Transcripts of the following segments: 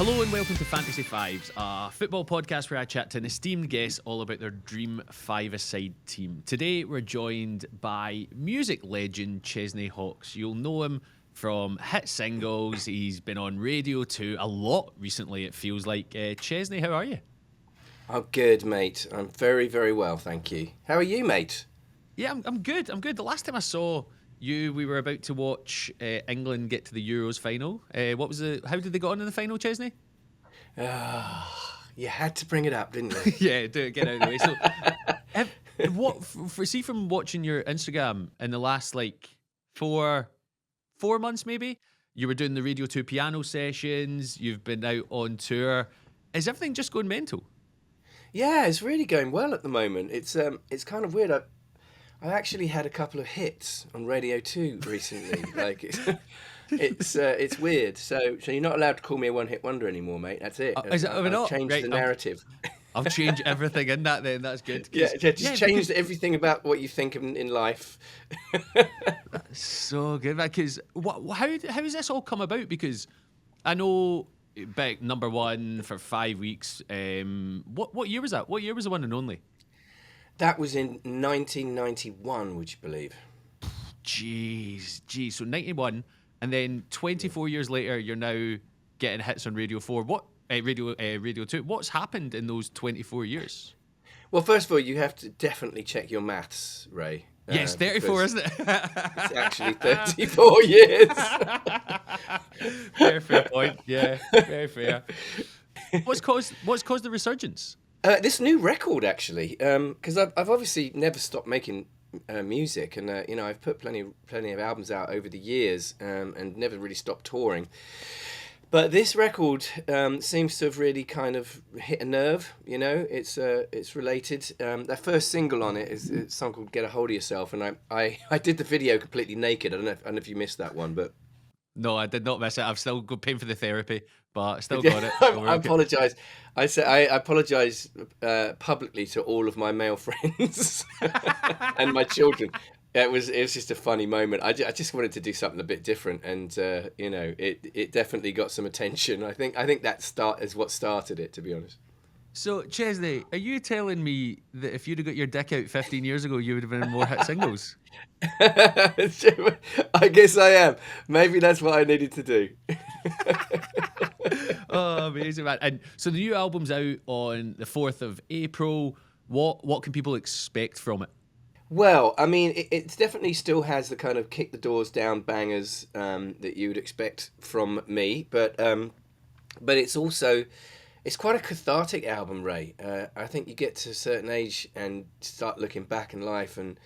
Hello and welcome to Fantasy Fives, a football podcast where I chat to an esteemed guest all about their dream five-a-side team. Today we're joined by music legend Chesney Hawks. You'll know him from hit singles. He's been on Radio 2 a lot recently, it feels like. Chesney, how are you? Oh, good, mate. I'm very, very well, thank you. How are you, mate? Yeah, I'm good. I'm good. The last time I saw you, we were about to watch England get to the Euros final. How did they get on in the final, Chesney? You had to bring it up, didn't you? Yeah, do it. Get out of the way. So, see from watching your Instagram in the last like four months, maybe you were doing the Radio 2 piano sessions. You've been out on tour. Is everything just going mental? Yeah, it's really going well at the moment. It's kind of weird. I actually had a couple of hits on Radio 2 recently. Like it's weird. So you're not allowed to call me a one-hit wonder anymore, mate. That's it. Are we I've not? changed Right, the narrative. I'll change everything in that then. That's good. Yeah, just changed because everything about what you think in life. so good. Because how has this all come about? Because I know back number one for 5 weeks. What year was that? What year was the one and only? That was in 1991, would you believe? Jeez. So 91, and then 24 years later, you're now getting hits on Radio 4. Radio 2. What's happened in those 24 years? Well, first of all, you have to definitely check your maths, Ray. Yes, 34, isn't it? It's actually 34 years. Fair point. Yeah, very fair. What's caused the resurgence? This new record, actually, because I've obviously never stopped making music, and I've put plenty of albums out over the years, and never really stopped touring. But this record seems to have really kind of hit a nerve. It's related. That first single on it is a song called "Get a Hold of Yourself," and I did the video completely naked. I don't know if you missed that one, but. No, I did not miss it. I've still got paying for the therapy, but I still got it. I apologise. I apologise publicly to all of my male friends and my children. It was just a funny moment. I just wanted to do something a bit different, and it definitely got some attention. I think that is what started it, to be honest. So, Chesney, are you telling me that if you'd have got your dick out 15 years ago, you would have been in more hit singles? I guess I am. Maybe that's what I needed to do. Oh, amazing, man. And so the new album's out on the 4th of April. What can people expect from it? Well, I mean, it definitely still has the kind of kick the doors down bangers that you would expect from me, but it's also... It's quite a cathartic album, Ray. I think you get to a certain age and start looking back in life, and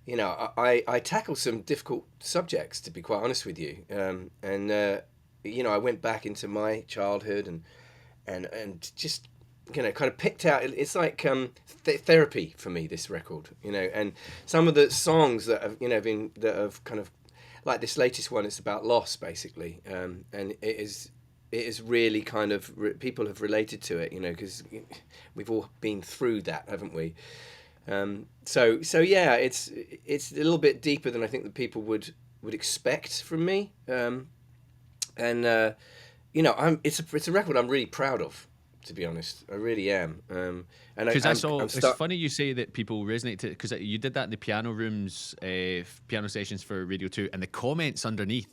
I tackle some difficult subjects, to be quite honest with you. I went back into my childhood and just kind of picked out. It's like therapy for me. This record, and some of the songs that have kind of like this latest one. It's about loss, basically, and it is really kind of people have related to it, because we've all been through that, haven't we? So yeah, it's a little bit deeper than I think that people would expect from me. It's a record I'm really proud of, to be honest. I really am. Because it's funny you say that people resonate to it, because you did that in the piano rooms, piano sessions for Radio 2, and the comments underneath.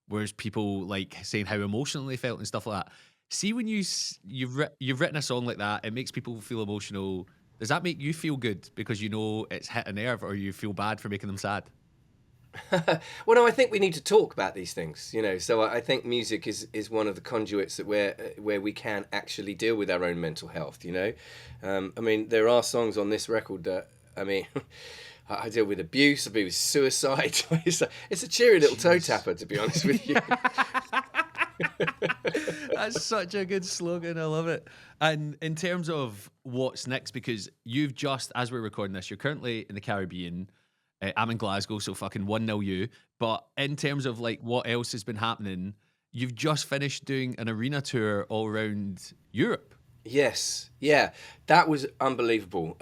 Whereas people like saying how emotional they felt and stuff like that. See, when you've written a song like that, it makes people feel emotional. Does that make you feel good because it's hit a nerve, or you feel bad for making them sad? Well, no, I think we need to talk about these things, So I think music is one of the conduits that where we can actually deal with our own mental health, I mean, there are songs on this record that, I deal with abuse, I deal with suicide. It's a cheery little toe tapper, to be honest with you. That's such a good slogan. I love it. And in terms of what's next, because you've just, as we're recording this, you're currently in the Caribbean. I'm in Glasgow, so fucking 1-0 you. But in terms of like what else has been happening, you've just finished doing an arena tour all around Europe. Yes. Yeah. That was unbelievable.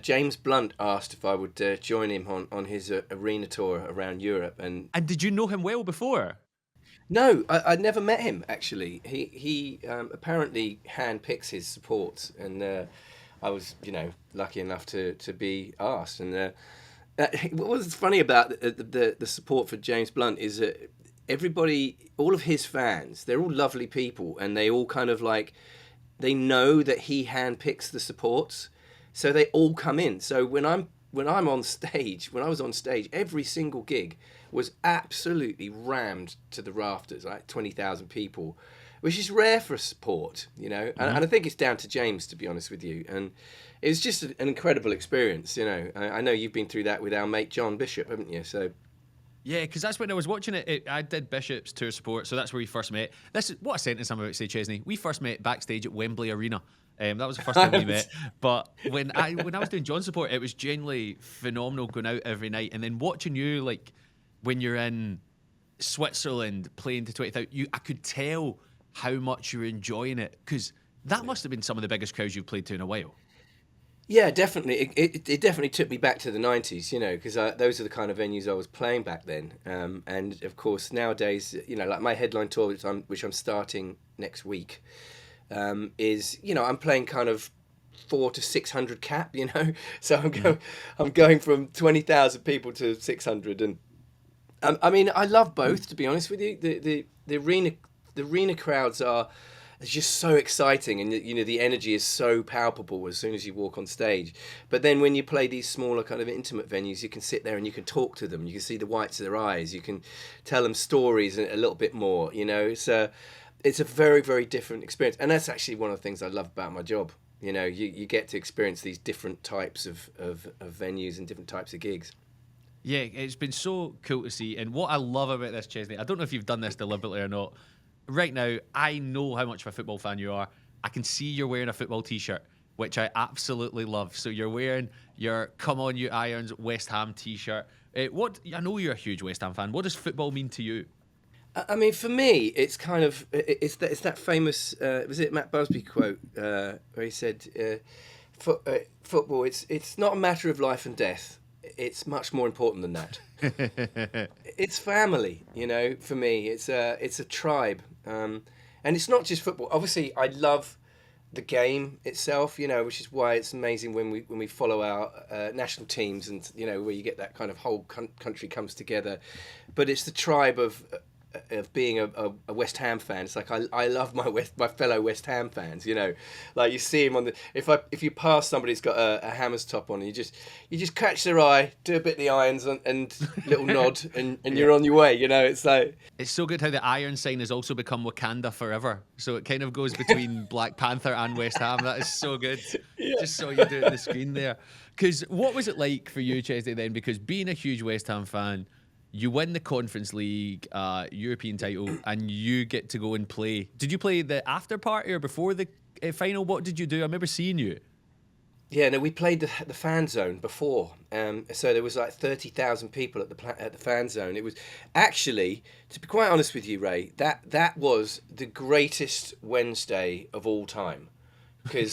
James Blunt asked if I would join him on his arena tour around Europe. And did you know him well before? No, I'd never met him actually. He apparently handpicks his supports, and I was lucky enough to be asked. And what was funny about the support for James Blunt is that everybody, all of his fans, they're all lovely people, and they all kind of like they know that he handpicks the supports, so they all come in. So when I'm on stage, when I was on stage, every single gig was absolutely rammed to the rafters, like 20,000 people, which is rare for a support, And I think it's down to James, to be honest with you. And it's just an incredible experience, I know you've been through that with our mate John Bishop, haven't you? So. Yeah, because that's when I was watching it. I did Bishop's tour support, so that's where we first met. This is what a sentence I'm about to say, Chesney. We first met backstage at Wembley Arena. That was the first time we met. But when I was doing John support, it was genuinely phenomenal going out every night, and then watching you like when you're in Switzerland playing to 20,000. I could tell how much you were enjoying it, because that must have been some of the biggest crowds you've played to in a while. Yeah, definitely. It definitely took me back to the 90s, because those are the kind of venues I was playing back then. And of course, nowadays, like my headline tour, which I'm starting next week, is, I'm playing kind of 400 to 600 cap, So I'm going from 20,000 people to 600. And I mean, I love both, to be honest with you. The arena crowds are. It's just so exciting, and the energy is so palpable as soon as you walk on stage. But then when you play these smaller kind of intimate venues, you can sit there and you can talk to them. You can see the whites of their eyes. You can tell them stories a little bit more. It's a very, very different experience, and that's actually one of the things I love about my job. You get to experience these different types of venues and different types of gigs. Yeah, it's been so cool to see. And what I love about this, Chesney, I don't know if you've done this deliberately or not. Right now, I know how much of a football fan you are. I can see you're wearing a football t-shirt, which I absolutely love. So you're wearing your "Come On You Irons" West Ham t-shirt. I know you're a huge West Ham fan. What does football mean to you? I mean, for me, it's kind of it's that famous was it Matt Busby quote where he said, "Football, it's not a matter of life and death. It's much more important than that. It's family, For me, it's a tribe, and it's not just football. Obviously, I love the game itself, which is why it's amazing when we follow our national teams, and where you get that kind of whole country comes together. But it's the tribe of being a West Ham fan. It's like I love my fellow West Ham fans. Like you see him on the if you pass somebody who's got a Hammers top on, you just catch their eye, do a bit of the irons and little nod, and you're on your way. It's like it's so good how the iron sign has also become Wakanda forever. So it kind of goes between Black Panther and West Ham. That is so good. Yeah. Just saw you do it on the screen there. Because what was it like for you, Chesney, then? Because being a huge West Ham fan, you win the Conference League European title, and you get to go and play. Did you play the after party or before the final? What did you do? I remember seeing you. Yeah, no, we played the fan zone before, so there was like 30,000 people at the fan zone. It was actually, to be quite honest with you, Ray, that was the greatest Wednesday of all time, because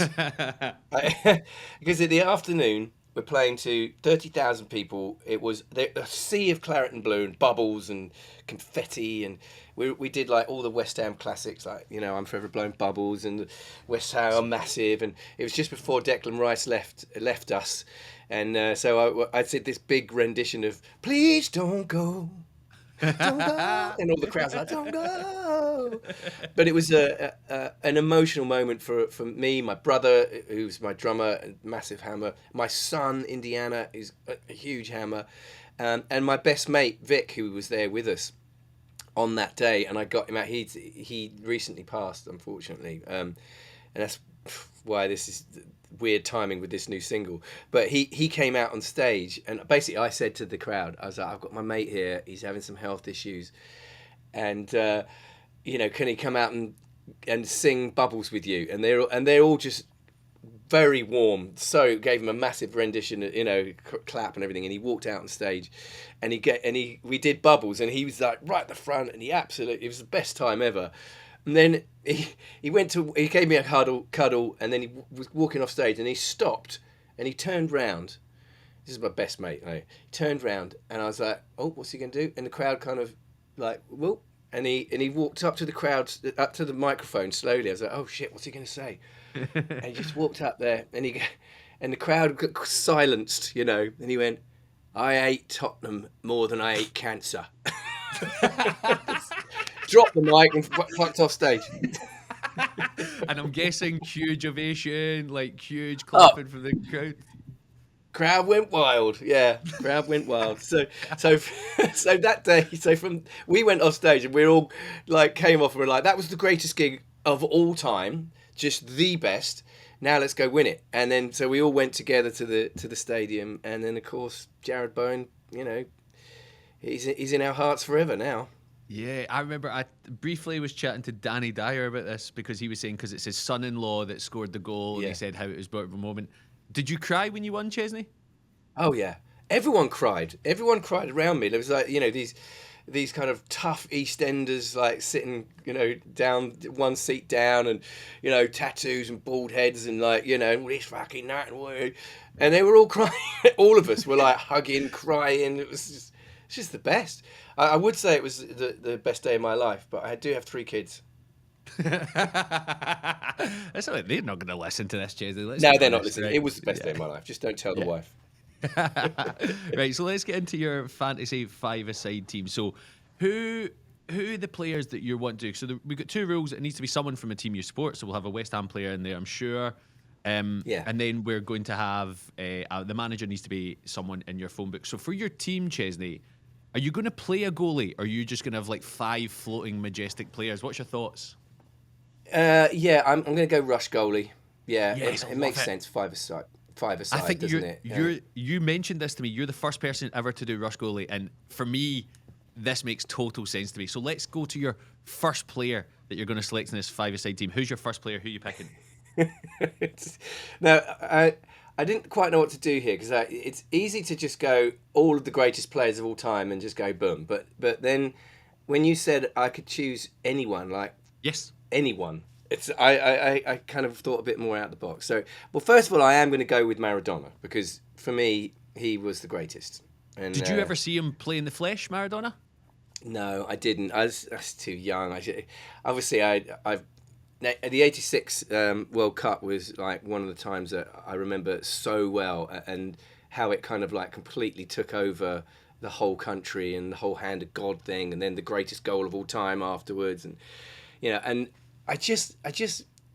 because in the afternoon we're playing to 30,000 people. It was a sea of claret and blue and bubbles and confetti, and we did like all the West Ham classics, like I'm Forever Blowing Bubbles and West Ham are Massive, and it was just before Declan Rice left us, and so I did this big rendition of "Please Don't Go." Don't go, and all the crowds like don't go. But it was an emotional moment for me, my brother, who's my drummer, massive hammer, my son Indiana, who's a huge hammer, and my best mate Vic, who was there with us on that day, and I got him out. He recently passed, unfortunately, and that's why this is weird timing with this new single. But he came out on stage, and basically I said to the crowd, I was like, I've got my mate here, he's having some health issues, and can he come out and sing Bubbles with you? And they're all just very warm, so gave him a massive rendition, clap and everything, and he walked out on stage, and we did Bubbles, and he was like right at the front, and it was the best time ever. And then he gave me a cuddle, and then he was walking off stage, and he stopped, and he turned round. This is my best mate. Right? He turned round, and I was like, "Oh, what's he gonna do?" And the crowd kind of like, "Well, he walked up to the crowd, up to the microphone slowly. I was like, oh shit, what's he going to say? And he just walked up there, and the crowd got silenced, you know. And he went, "I hate Tottenham more than I hate cancer." Dropped the mic and fucked off stage. And I'm guessing huge ovation, like huge clapping from the crowd. Crowd went wild, yeah. Crowd went wild. So that day, we went off stage and we all like came off and were like, that was the greatest gig of all time, just the best. Now let's go win it. And then so we all went together to the stadium, and then of course Jared Bowen, you know, he's in our hearts forever now. Yeah, I remember I briefly was chatting to Danny Dyer about this because he was saying because it's his son-in-law that scored the goal, and he said how it was a moment. Did you cry when you won, Chesney? Oh yeah, everyone cried. Everyone cried around me. There was like, you know, these kind of tough EastEnders like sitting, you know, down one seat down, and you know, tattoos and bald heads and like, you know, this fucking that, and they were all crying. All of us were like hugging, crying. It's just the best. I would say it was the best day of my life, but I do have 3 kids. That's not, they're not going to listen to this, Chesney. No, they're not listening. Right? It was the best day of my life. Just don't tell the wife. Right, so let's get into your fantasy 5-a-side team. So who are the players that you want to do? So we've got 2 rules. It needs to be someone from a team you support. So we'll have a West Ham player in there, I'm sure. And then we're going to have the manager needs to be someone in your phone book. So for your team, Chesney, are you going to play a goalie, or are you just going to have like 5 floating majestic players? What's your thoughts? Yeah, I'm going to go rush goalie. Yeah, yes, it makes sense. 5-a-side. I think doesn't it? You mentioned this to me. You're the first person ever to do rush goalie, and for me, this makes total sense to me. So let's go to your first player that you're going to select in this 5-a-side team. Who's your first player? Who are you picking? Now, I didn't quite know what to do here because it's easy to just go all of the greatest players of all time and just go boom. But then when you said I could choose anyone, like anyone, I kind of thought a bit more out of the box. So, well, first of all, I am going to go with Maradona because for me, he was the greatest. And, did you ever see him play in the flesh, Maradona? No, I didn't. I was too young. Obviously, the '86 World Cup was like one of the times that I remember so well, and how it kind of like completely took over the whole country and the whole hand of God thing, and then the greatest goal of all time afterwards, and you know, and I just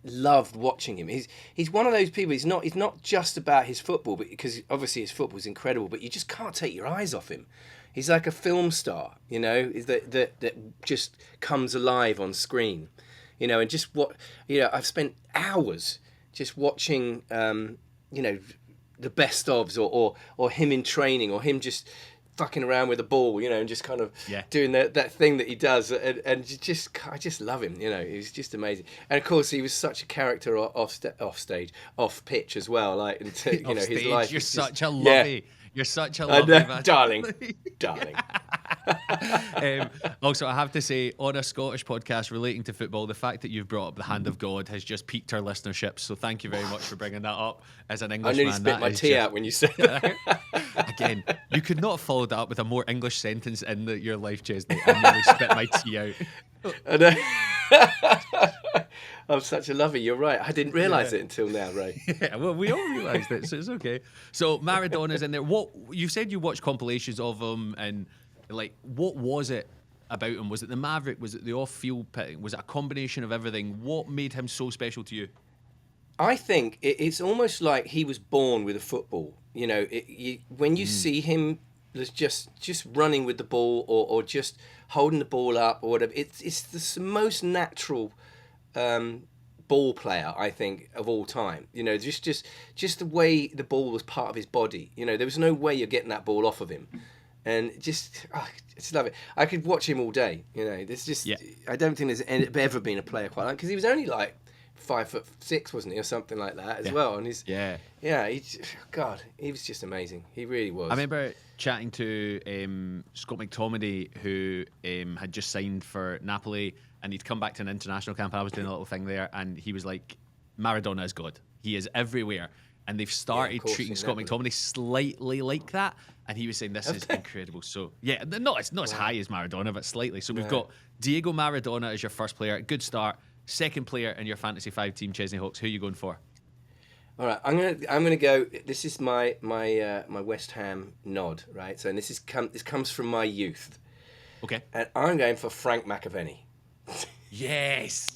loved watching him. He's one of those people. He's not just about his football, but because obviously his football is incredible, but you just can't take your eyes off him. He's like a film star, you know, that just comes alive on screen. You know, and just I've spent hours just watching, you know, the best ofs or him in training, or him just fucking around with the ball, you know, and just kind of doing that thing that he does. And I just love him, you know, he's just amazing. And of course, he was such a character off pitch as well. Like, you know, his life. You're such a lovey. Yeah. You're such a lovely man. Darling. Also, I have to say, on a Scottish podcast relating to football, the fact that you've brought up the hand of God has just piqued our listenership. So thank you very much for bringing that up as an Englishman. I nearly spit my tea out when you said that. Again, you could not have followed that up with a more English sentence in your life, Chesney. I nearly spit my tea out. I'm such a lover. You're right. I didn't realise it until now, Ray. Yeah, well, we all realised it, so it's okay. So Maradona's in there. What you said you watched compilations of him, and like, what was it about him? Was it the Maverick? Was it the off-field pitting? Was it a combination of everything? What made him so special to you? I think it's almost like he was born with a football. You know, when you see him just running with the ball or just holding the ball up or whatever, it's the most natural ball player, I think, of all time. You know, just the way the ball was part of his body. You know, there was no way you're getting that ball off of him, and just love it. I could watch him all day. You know, there's just I don't think there's ever been a player quite like, because he was only like 5'6", wasn't he, or something like that as well. And he was just amazing. He really was. I remember chatting to Scott McTominay, who had just signed for Napoli, and he'd come back to an international camp. I was doing a little thing there, and he was like, Maradona is God. He is everywhere. and they've started course, treating in Scott that McTominay slightly like that. And he was saying this is incredible. So yeah, not as high as Maradona, but slightly. So we've got Diego Maradona as your first player. Good start. Second player in your Fantasy 5 team, Chesney Hawks. Who are you going for? All right, I'm gonna go. This is my West Ham nod, right? So this comes from my youth. Okay. And I'm going for Frank McAvenny. Yes.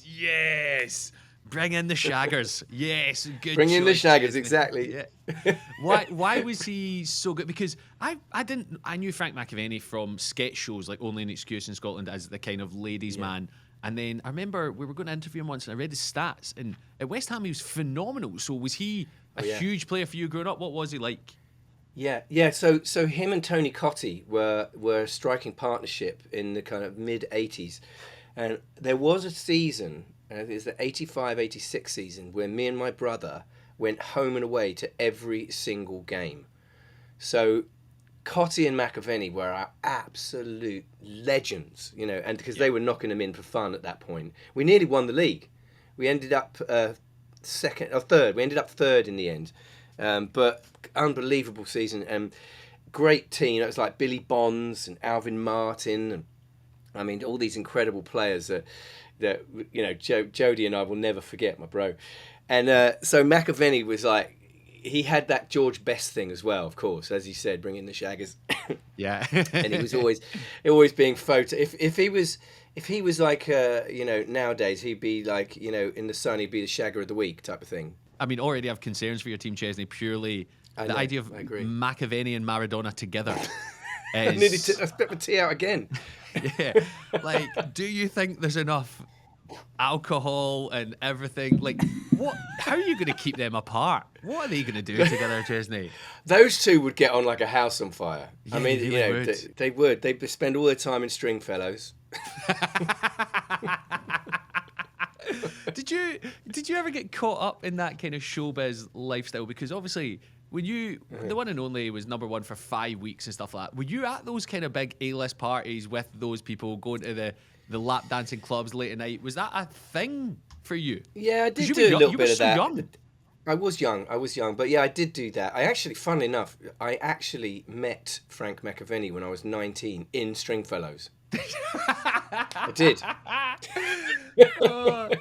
Bring in the Shaggers. Yes, good. Bring in the Shaggers, Chesney. exactly. Yeah. Why was he so good? Because I knew Frank McAvenny from sketch shows like Only an Excuse in Scotland as the kind of ladies' man. And then I remember we were going to interview him once, and I read his stats. And at West Ham, he was phenomenal. So was he a huge player for you growing up? What was he like? Yeah. So him and Tony Cottee were a striking partnership in the kind of mid '80s, and there was a season. It was the 85-86 season where me and my brother went home and away to every single game. So Cottee and McAvenny were our absolute legends, and because they were knocking them in for fun at that point. We nearly won the league. We ended up second or third. We ended up third in the end. But unbelievable season and great team. It was like Billy Bonds and Alvin Martin, and I mean all these incredible players that Jody and I will never forget, my bro. And so McAvenny was like, he had that George Best thing as well, of course, as you said, bringing the Shaggers. Yeah. And he was always being photo. If he was like nowadays he'd be like in the Sun he'd be the Shagger of the week type of thing. I mean, already have concerns for your team, Chesney. Purely the idea of McAvenny and Maradona together. I spit my tea out again. Yeah. Like, do you think there's enough alcohol and everything? Like, what? How are you going to keep them apart? What are they going to do together, Chesney? Those two would get on like a house on fire. Yeah, I mean, they would. They'd spend all their time in Stringfellows. Did you ever get caught up in that kind of showbiz lifestyle? Because obviously, when the one and only was number 1 for 5 weeks and stuff like that, were you at those kind of big A-list parties with those people, going to the lap dancing clubs late at night? Was that a thing for you? Yeah, I did do a little bit of that. Young. I was young, but yeah, I did do that. Funnily enough, I actually met Frank McAvenny when I was 19 in Stringfellows. I did.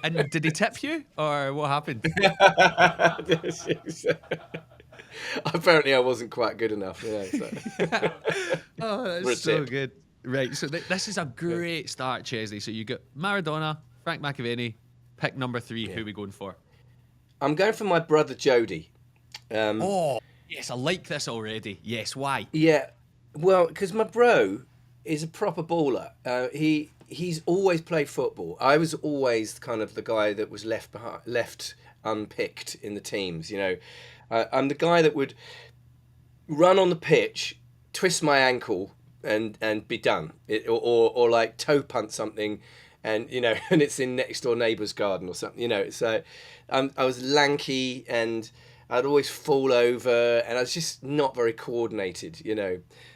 And did he tip you, or what happened? Apparently, I wasn't quite good enough. So. Oh, that's so good. Right, so this is a great start, Chesney. So you got Maradona, Frank McAvenny. Pick number 3. Who are we going for? I'm going for my brother Jody. Yes, I like this already. Yes, why? Yeah, well, because my bro is a proper baller. He's always played football. I was always kind of the guy that was left unpicked in the teams. I'm the guy that would run on the pitch, twist my ankle, and be done. Or like toe punt something, and and it's in next door neighbour's garden or something. So I was lanky and I'd always fall over, and I was just not very coordinated.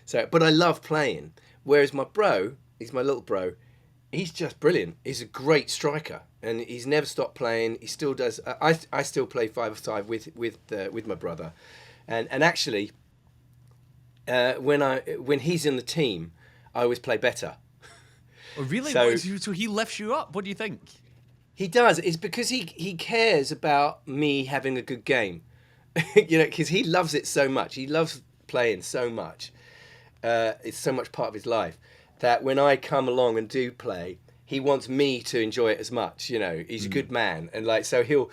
So, but I love playing. Whereas my bro, he's my little bro, he's just brilliant. He's a great striker, and he's never stopped playing. He still does. I still play 5-a-side with my brother, and actually, when he's in the team, I always play better. Oh, really? So he lifts you up. What do you think? He does. It's because he cares about me having a good game, because he loves it so much. He loves playing so much. It's so much part of his life that when I come along and do play, he wants me to enjoy it as much. He's a good man, and so he'll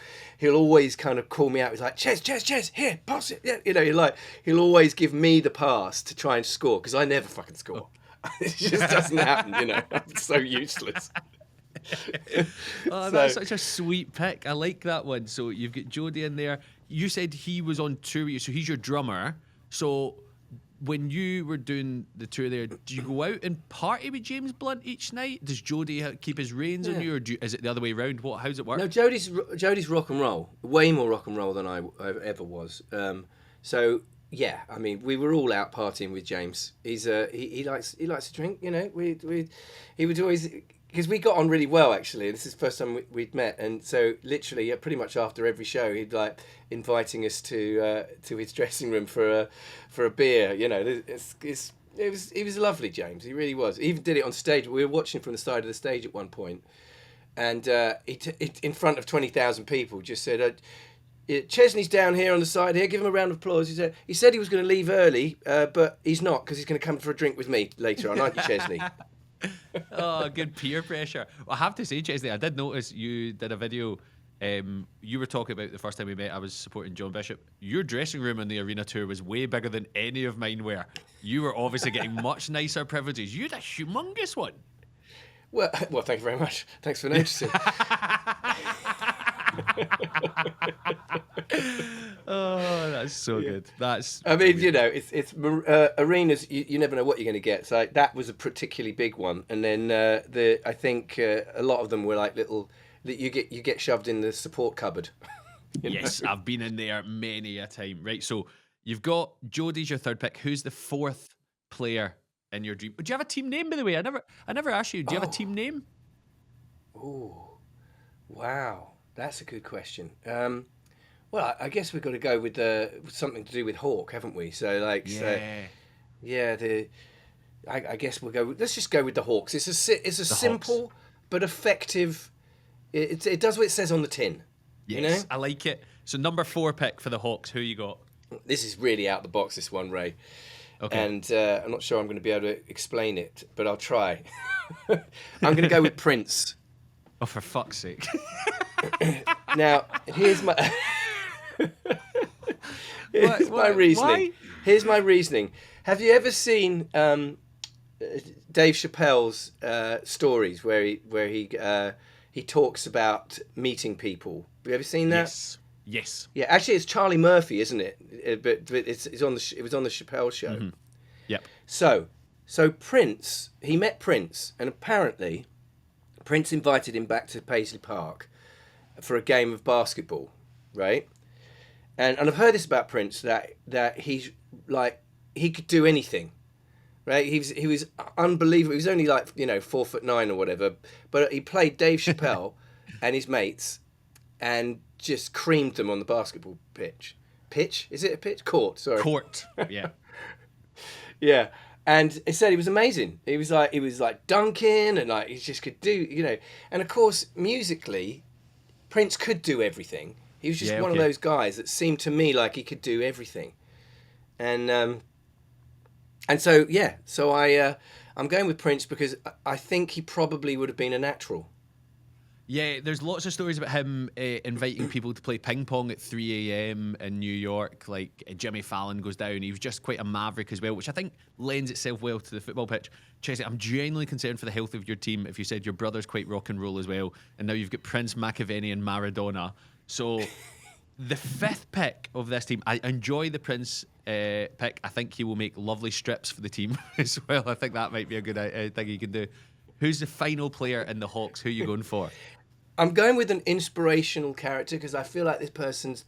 always kind of call me out. He's like, Ches, here, pass it. Yeah, he'll always give me the pass to try and score, because I never fucking score. It just doesn't happen. I'm so useless. That's such a sweet pick. I like that one. So you've got Jody in there. You said he was on tour with you, so he's your drummer. So when you were doing the tour there, do you go out and party with James Blunt each night? Does Jody keep his reins on you, or is it the other way around? How does it work? No, Jody's rock and roll, way more rock and roll than I ever was. So yeah, I mean, we were all out partying with James. He likes to drink. He would always because we got on really well actually. This is the first time we'd met, and so literally, pretty much after every show, he'd like inviting us to his dressing room for a beer. You know, he was lovely, James. He really was. He even did it on stage. We were watching from the side of the stage at one point, and he in front of 20,000 people just said. Chesney's down here on the side here. Give him a round of applause. He said he was going to leave early, but he's not because he's going to come for a drink with me later on, aren't you, Chesney? Oh, good peer pressure. Well, I have to say, Chesney, I did notice you did a video. You were talking about the first time we met. I was supporting John Bishop. Your dressing room on the arena tour was way bigger than any of mine were. You were obviously getting much nicer privileges. You had a humongous one. Well, thank you very much. Thanks for noticing. Oh, that's so good. That's. I mean, you know, it's arenas. You never know what you're going to get. So that was a particularly big one, and then I think a lot of them were like little that you get shoved in the support cupboard. Yes, I've been in there many a time. Right, so you've got Jodie's your third pick. Who's the fourth player in your dream? Do you have a team name, by the way? I never asked you. Do you have a team name? Oh, wow. That's a good question. Well, I guess we've got to go with something to do with Hawk, haven't we? So, like, I guess we'll go. Let's just go with the Hawks. It's a simple Hawks. But effective. It does what it says on the tin. Yes, you know? I like it. So number 4 pick for the Hawks. Who you got? This is really out the box. This one, Ray. Okay. And I'm not sure I'm going to be able to explain it, but I'll try. I'm going to go with Prince. Oh, for fuck's sake! Now, here's my my reasoning. Why? Here's my reasoning. Have you ever seen Dave Chappelle's stories where he talks about meeting people? Have you ever seen that? Yes. Yeah, actually, it's Charlie Murphy, isn't it? But it was on the Chappelle show. Mm-hmm. Yep. So Prince, he met Prince, and apparently Prince invited him back to Paisley Park for a game of basketball, right? And I've heard this about Prince that he's like he could do anything, right? He was unbelievable. He was only like 4'9" or whatever, but he played Dave Chappelle and his mates, and just creamed them on the basketball pitch. Pitch? Is it a pitch? Court. Sorry. Court. Yeah. Yeah. And he said he was amazing. He was like dunking, and like he just could do, And of course, musically, Prince could do everything. He was just one of those guys that seemed to me like he could do everything. And so I'm going with Prince because I think he probably would have been a natural. Yeah, there's lots of stories about him inviting people to play ping pong at 3 a.m. in New York. Like Jimmy Fallon goes down. He was just quite a maverick as well, which I think lends itself well to the football pitch. Chesney, I'm genuinely concerned for the health of your team if you said your brother's quite rock and roll as well, and now you've got Prince, McAvenny, and Maradona. So the 5th pick of this team, I enjoy the Prince pick. I think he will make lovely strips for the team as well. I think that might be a good thing he can do. Who's the final player in the Hawks? Who are you going for? I'm going with an inspirational character because I feel like this person's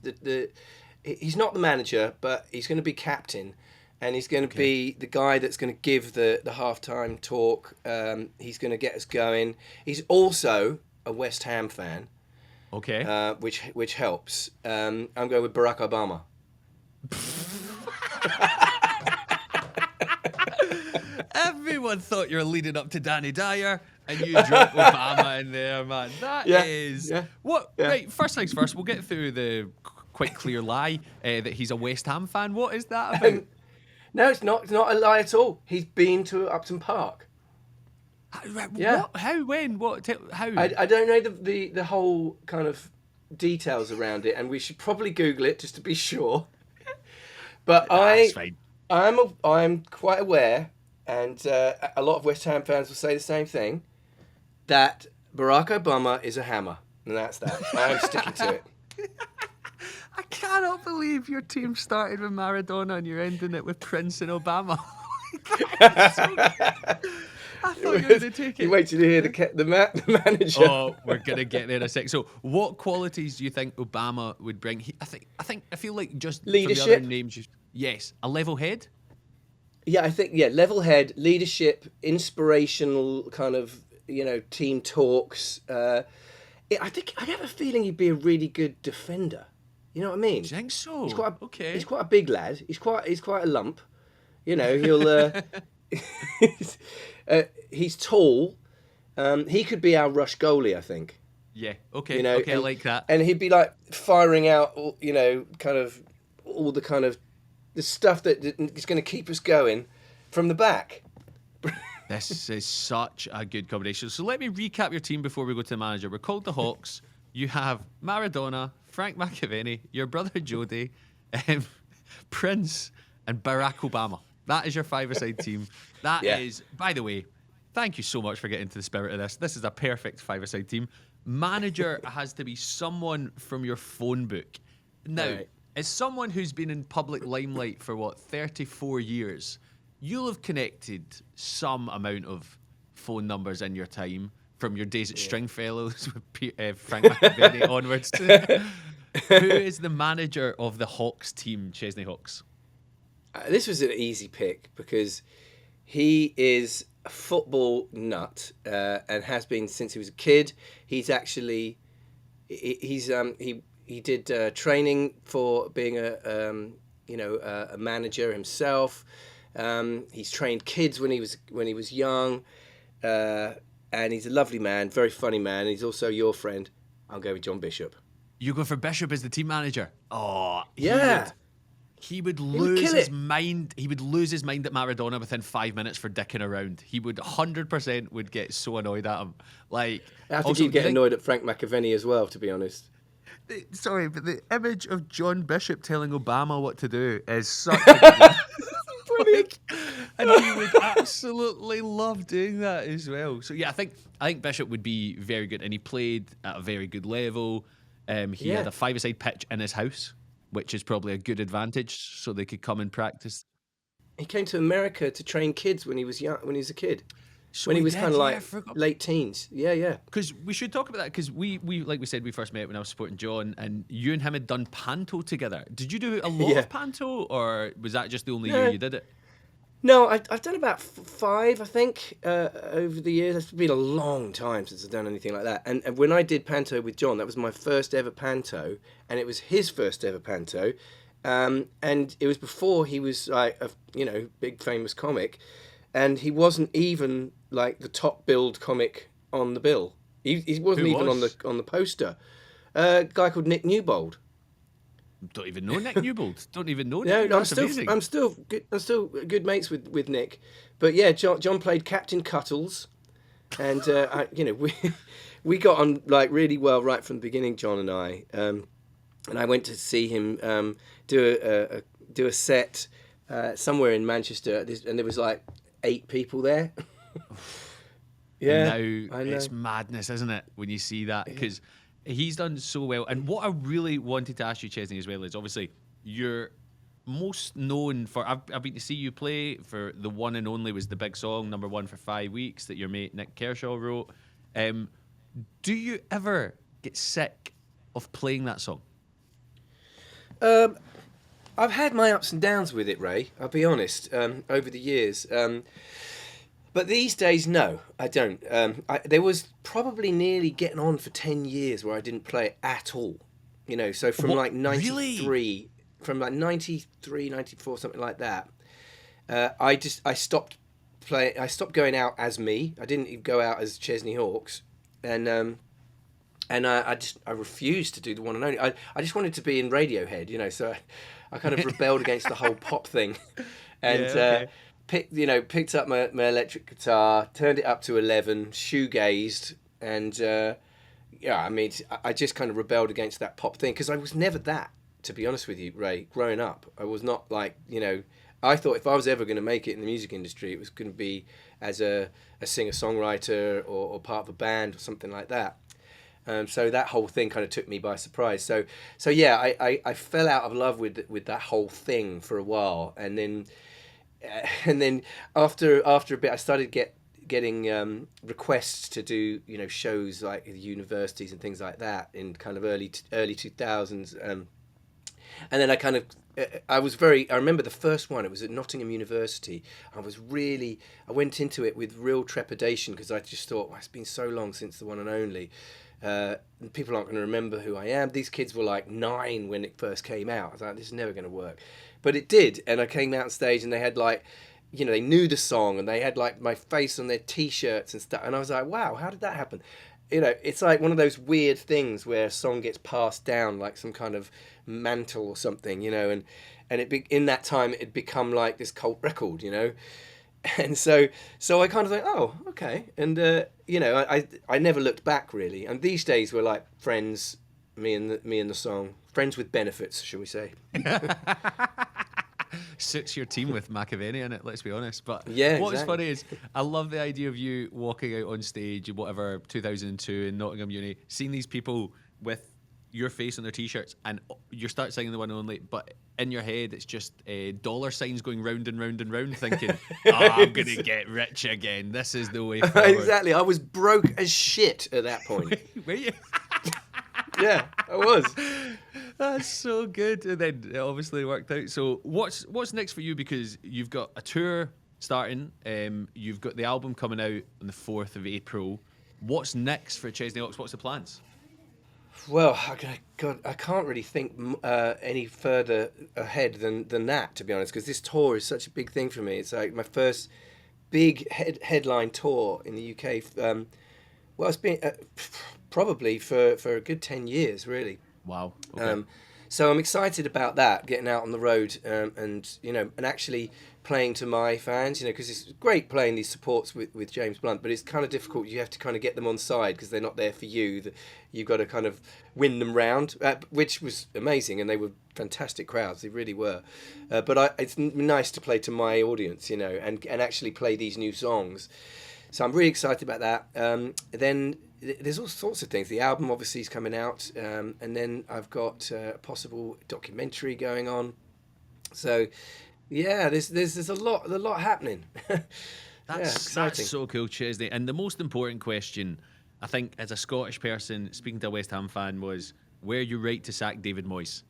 he's not the manager, but he's going to be captain, and he's going to be the guy that's going to give the halftime talk. He's going to get us going. He's also a West Ham fan. Okay. Which helps. I'm going with Barack Obama. Everyone thought you were leading up to Danny Dyer, and you dropped Obama in there, man. Right, first things first, we'll get through the quite clear lie that he's a West Ham fan. What is that about? No, it's not. It's not a lie at all. He's been to Upton Park. What? How? When? What? How? I don't know the whole kind of details around it, and we should probably Google it just to be sure. But I'm quite aware, and a lot of West Ham fans will say the same thing, that Barack Obama is a hammer, and that's that. I'm sticking to it. I cannot believe your team started with Maradona and you're ending it with Prince and Obama. I thought you were going to take it. You wait till you hear the manager. Oh, we're going to get there in a sec. So, what qualities do you think Obama would bring? I feel like just leadership. From the other names, yes, a level head. Yeah, I think level head, leadership, inspirational kind of team talks. I think I have a feeling he'd be a really good defender. You know what I mean? Do you think He's so? quite Okay. he's quite a big lad. He's quite a lump. He'll he's tall. He could be our rush goalie, I think. Yeah. Okay. Okay. I And like that. he'd be like firing out, kind of all the kind of the stuff that is going to keep us going from the back. This is such a good combination. So let me recap your team before we go to the manager. We're called the Hawks. You have Maradona, Frank McAvenny, your brother Jody, Prince, and Barack Obama. That is your five-a-side team. That is, by the way, thank you so much for getting into the spirit of this. This is a perfect five-a-side team. Manager has to be someone from your phone book. Now, as someone who's been in public limelight for 34 years, you'll have connected some amount of phone numbers in your time from your days at Stringfellows with Frank McAvenny onwards. Who is the manager of the Hawks team, Chesney Hawks? This was an easy pick because he is a football nut and has been since he was a kid. He did training for being a manager himself. He's trained kids when he was young, and he's a lovely man, very funny man. He's also your friend. I'll go with John Bishop. You go for Bishop as the team manager? Oh, yeah. He would lose his mind. He would lose his mind at Maradona within 5 minutes for dicking around. He would 100% would get so annoyed at him. Like, I think he'd get annoyed at Frank McAvenny as well, to be honest. Sorry, but the image of John Bishop telling Obama what to do is such a good one. Brilliant. And he would absolutely love doing that as well. So yeah, I think Bishop would be very good, and he played at a very good level. He had a five-a-side pitch in his house, which is probably a good advantage, so they could come and practice. He came to America to train kids when he was young, when he was a kid. So when he was kind of like late teens. Yeah. Because we should talk about that, because we like we said, we first met when I was supporting John, and you and him had done panto together. Did you do a lot of panto, or was that just the only year you did it? No, I've done about 5, I think, over the years. It's been a long time since I've done anything like that. And when I did panto with John, that was my first ever panto, and it was his first ever panto. And it was before he was like a big famous comic, and he wasn't even like the top billed comic on the bill. He wasn't even on the poster. A guy called Nick Newbold. Don't even know Nick Newbold. Don't even know Nick. No, Amazing. I'm still good mates with Nick. But yeah, John played Captain Cuttles, and we got on like really well right from the beginning, John and I. And I went to see him do a set somewhere in Manchester, and there was like 8 people there. Yeah, now it's madness, isn't it, when you see that? Because he's done so well. And what I really wanted to ask you, Chesney, as well, is obviously you're most known for. I've been to see you play for the one and only was the big song #1 for 5 weeks that your mate Nick Kershaw wrote. Do you ever get sick of playing that song? I've had my ups and downs with it, Ray. I'll be honest. Over the years. But these days, no, I don't. There was probably nearly getting on for 10 years where I didn't play it at all. So from like 93, really? From like 93, 94, something like that. I stopped playing. I stopped going out as me. I didn't even go out as Chesney Hawks, and I refused to do the one and only. I just wanted to be in Radiohead, So I kind of rebelled against the whole pop thing, and. Picked up my electric guitar, turned it up to 11, shoegazed, and I just kind of rebelled against that pop thing because I was never that, to be honest with you, Ray. Growing up, I was not like I thought if I was ever going to make it in the music industry, it was going to be as a singer-songwriter or part of a band or something like that. So that whole thing kind of took me by surprise. So yeah, I fell out of love with that whole thing for a while, and then after a bit, I started getting requests to do shows like the universities and things like that in kind of early 2000s. And then I remember the first one, it was at Nottingham University. I went into it with real trepidation because I just thought, well, it's been so long since the one and only. People aren't going to remember who I am. These kids were like 9 when it first came out. I was like, this is never going to work. But it did. And I came out on stage and they had like, they knew the song and they had like my face on their T-shirts and stuff. And I was like, wow, how did that happen? It's like one of those weird things where a song gets passed down like some kind of mantle or something, and in that time it had become like this cult record, and so I kind of thought, oh, okay, and I never looked back really. And these days we're like friends, me and the song, friends with benefits, shall we say? Suits your team with McAvenny in it, let's be honest. But yeah, what's funny is I love the idea of you walking out on stage in whatever 2002 in Nottingham Uni, seeing these people with your face on their T-shirts, and you start singing the one and only, but in your head it's just dollar signs going round and round and round, thinking, I'm going to get rich again. This is the way forward. Exactly. I was broke as shit at that point. Were you? Yeah, I was. That's so good. And then it obviously worked out. So what's next for you? Because you've got a tour starting. You've got the album coming out on the 4th of April. What's next for Chesney Ox? What's the plans? Well, I can't really think any further ahead than that, to be honest, because this tour is such a big thing for me. It's like my first big headline tour in the UK. Well, it's been probably for a good 10 years, really. Wow. Okay. So I'm excited about that, getting out on the road, and actually playing to my fans, because it's great playing these supports with James Blunt, but it's kind of difficult. You have to kind of get them on side because they're not there for you. You've got to kind of win them round, which was amazing, and they were fantastic crowds. They really were. But it's nice to play to my audience, and actually play these new songs. So I'm really excited about that. Then there's all sorts of things. The album obviously is coming out, and then I've got a possible documentary going on. So, yeah, there's a lot happening. That's so cool, Chesney. And the most important question, I think, as a Scottish person speaking to a West Ham fan, was, were you right to sack David Moyes?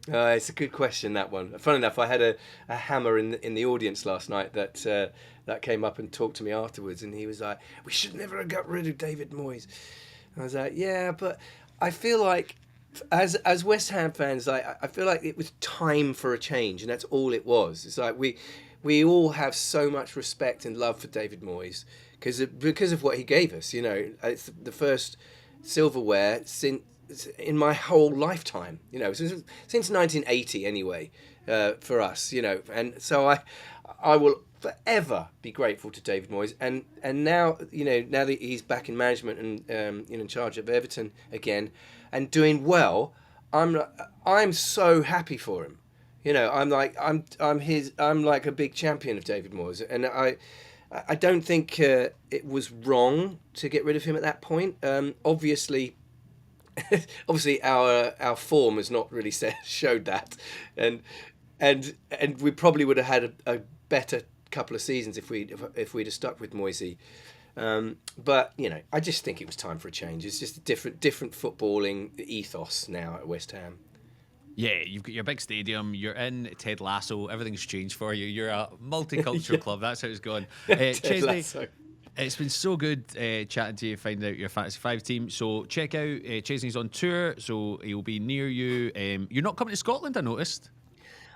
It's a good question, that one. Fun enough, I had a hammer in the audience last night that came up and talked to me afterwards, and he was like, we should never have got rid of David Moyes. I was like, yeah, but I feel like as West Ham fans, I feel like it was time for a change, and that's all it was. It's like we all have so much respect and love for David Moyes because of what he gave us. It's the first silverware in my whole lifetime, since 1980 anyway, for us, and so I will forever be grateful to David Moyes, and now now that he's back in management and in charge of Everton again and doing well, I'm so happy for him. I'm like a big champion of David Moyes, and I don't think it was wrong to get rid of him at that point. Obviously our form has not really showed that, and we probably would have had a better couple of seasons if we'd have stuck with Moisey. But I just think it was time for a change. It's just a different footballing ethos now at West Ham. Yeah, you've got your big stadium, you're in Ted Lasso, everything's changed for you. You're a multicultural club, that's how it's going. Chesney, it's been so good chatting to you, finding out your Fantasy 5 team. So check out Chesney's on tour, so he'll be near you. You're not coming to Scotland, I noticed.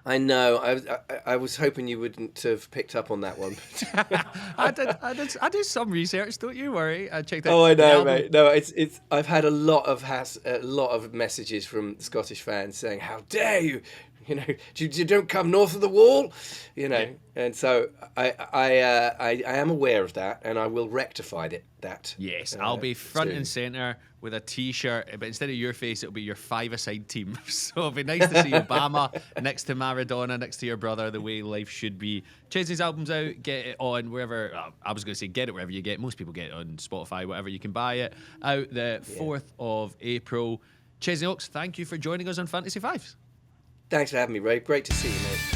I know. I was hoping you wouldn't have picked up on that one. I did some research. Don't you worry. I checked out. Oh, I know, mate. No, it's. I've had a lot of messages from Scottish fans saying, "How dare you? You don't come north of the wall." Yeah. And so I am aware of that, and I will rectify that. Yes, I'll be front and centre with a T-shirt, but instead of your face, it'll be your five-a-side team. So it'll be nice to see Obama next to Maradona, next to your brother, the way life should be. Chesney's album's out. Get it on wherever. I was going to say get it wherever you get it. Most people get it on Spotify, whatever you can buy it. Out the 4th of April. Chesney Ox, thank you for joining us on Fantasy Fives. Thanks for having me, Ray. Great to see you, mate.